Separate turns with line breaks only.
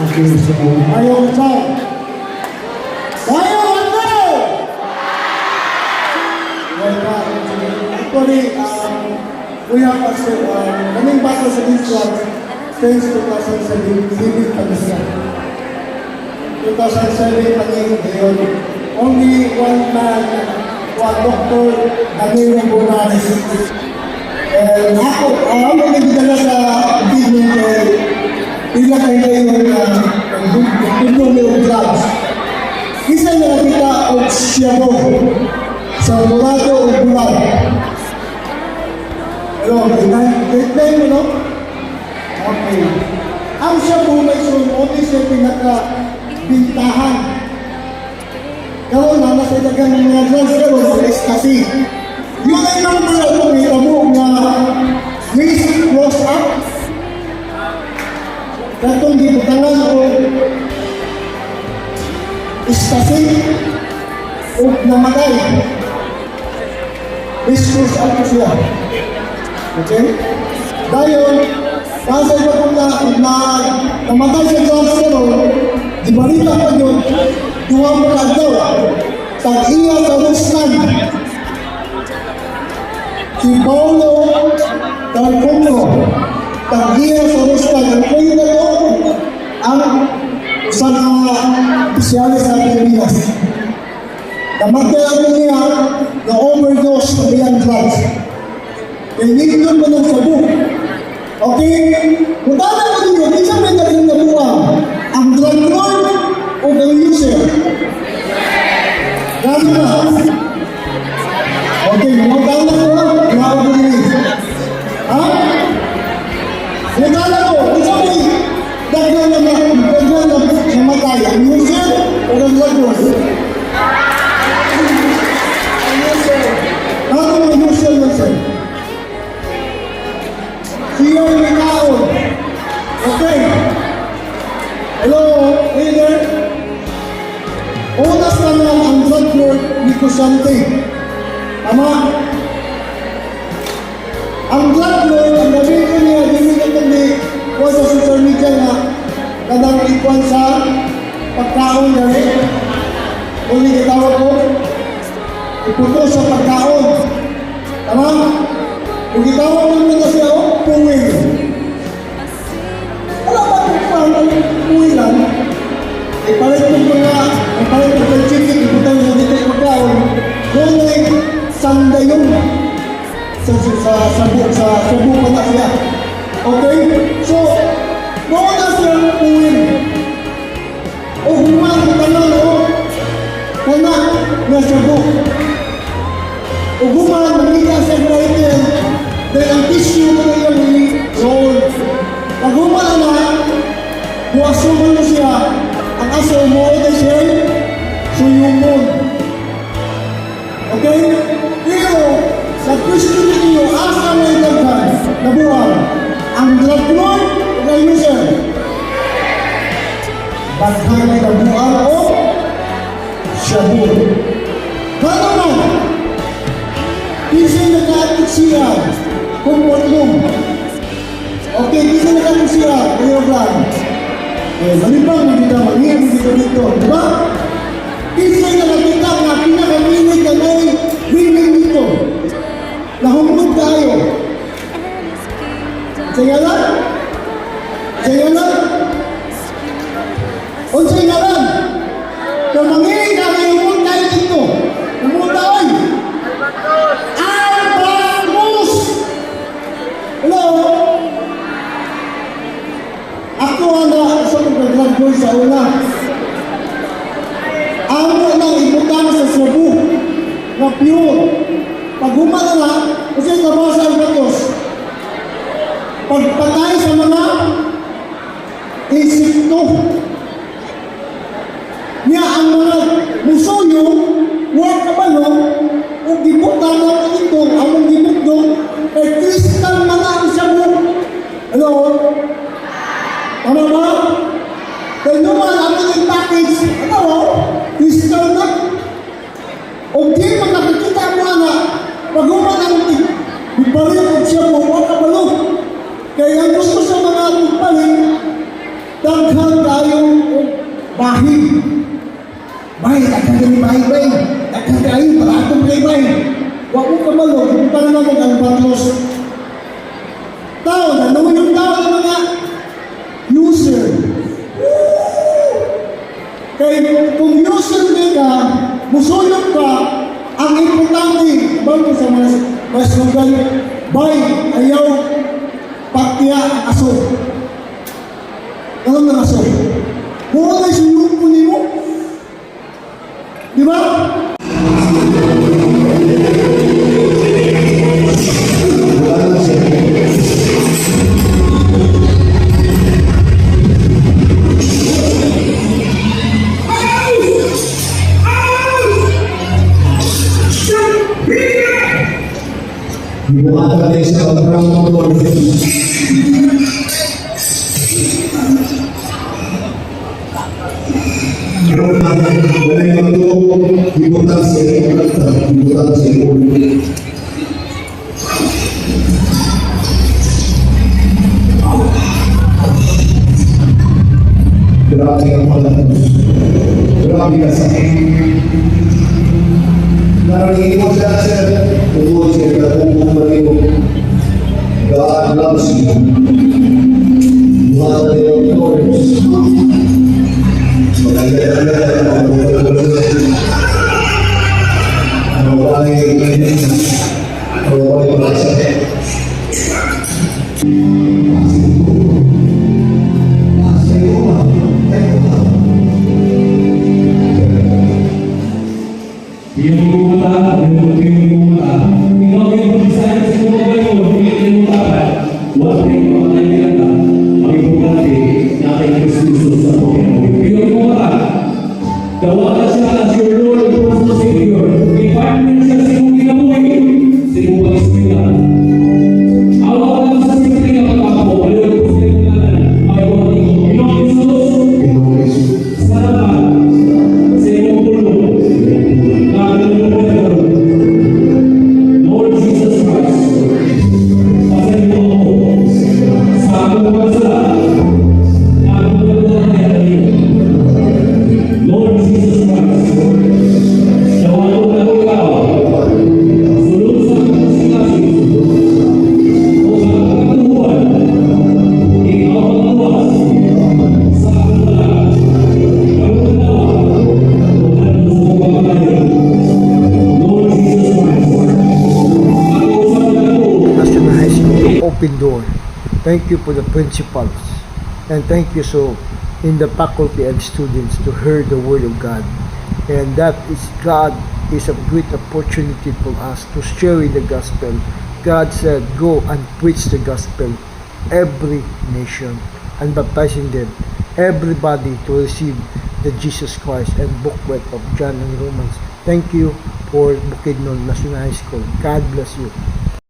Okay, so ayaw na siya. Ayaw na! Actually, we have also, kaming basa sa this one, since 2007, hindi pa na siya. 2007, pag-iing ngayon, only one man, one doctor, Danilo Bonares. And ako, ang nagdala sa treatment ay ilang ay ngayon na tulong ng drugs. Isa na nakita o siyamo sa murado o bulag. Hello, great mo, no? Okay. Ang siyamo may sumunod siya pinaka-bintahan. Karoon na nasa dagang mga drugs karoon, ecstasy. Yun ay number ako may tamo na risk cross up. Katong gibutangan o ecstasy o namatay. Risk cross up siya. Okay? Dahil, kasi kung namatay sa drugs karoon, di balita pa yun, duwang pagdaw, tag-iya sa Ruslan. Si Paulo Talcumno, tag-iya sa Ruslan. Ang kayo na yun, ang isang opisyalis sa Pilipinas. Namatay ako niya na overdose ng iyang drugs. Pinigyan mo ng sabu. Okay? Kung tala mo dito, di siya may naging nabuang. Ang drug lord o ang user. Gano'n na. Okay, mga tala ko lang. Grabe ko din. Ha? Kung tala ko, kung sabi, dagyan na namatay. Ang user o ang drug lord. Ano ang user na siya? Siya yung nakaon. Okay. Hello, leader. Unas na lang ang drug lord ni Kusante. Tama? Ang drug lord, ang gabi ko niya, dinigatan ni ko sa social media na kadang ikuan sa pagkaon dali. Kung nagkatawa ko, iputo sa pagkaon. Tama? Kung gitawa mo na siya, puwing. Wala ba kung paano puwing lang? Ipalit ko ng chicken, iputang sa dito yung pagkaon. Kung ay sandayon sa sabu pa na siya. Okay? So, kung na siya puwing. O human, tanong o kana na sabu. O human, mamita sa writer. Dahil ang tissue mo na yung roll. Pag humala na, buwasuman mo siya, ang aso mo na siya, suyumon. Okay? Pero, sa question ninyo, asa mo yung daghan, nabuhan, ang drug lord o ang user? Daghan ay nabuhan o shabu. Kano na? Kasi nag-aatik siya, kumputlong. Okay, kasi nag-aatik siya, kayo lang. Malibang na kita, mag-iibig dito. Diba? Kasi nakakita na pinakaminig na may winning dito. Nahumod tayo. Saya lang? Saya lang? O saya lang? Kung manginig na kayo humod tayo dito. Humod tayo. Hello? Ako ang sa pagkagragboy sa una. Amo nang ibutang sa sabu na pure. Pag humala na, kasi kabasa ang batos. Pagpatay sa mga insekto. Niya ang mga musuyo, huwag kabalo, kung gibutang ang ito, ang gibutong, ay kristal mga ang sabu. Hello? Tama ba? Kaya naman, ang mahig. Bay, nagkagani bay. Nagkagayin, paratong bay. Huwag mo kamalo, para naman ang patros. Tao na, naman yung tao ng mga user. Kaya kung user ka, musulog ka, ang importante, bago sa mas lugar, bay, ayaw, pakya ang aso. Ano ng aso? Kung ano yung sinulong mo, di ba?
Dibuat dari seorang motor. Boleh untuk dibuat Grabe kasi. Narinig mo siya tungkol sa katutunan mo. God loves you. Mga Teotores.
Tawagan siya as your Lord and personal Savior. I-invite mo na siya sa iyong ginabuhay, sa iyong pag-ispira. Awa ka sa simple na pagkakapo, aliwan ko sa iyong kanan, ayaw ko Pinoong Jesus, salamat sa iyong tulong. Lord Jesus Christ, pasayin mo ako sa akong pagkasalanan, akong pagkakasalanan. Lord Jesus Christ, tawagan ko na ikaw, sulod sa kasingasin, o sa katuhuan, ikaw ang tawas, sa kasalan, pagkanawa, o ano sa pagkakayan. Lord Jesus Christ, ako sa ako.
National High School open door. Thank you for the principals, and thank you so in the faculty and students to hear the word of God, and that is God is a great opportunity for us to share the gospel. God said, "Go and preach the gospel every nation and baptizing them everybody to receive the Jesus Christ and booklet of John and Romans." Thank you for Bukidnon National High School. God bless you.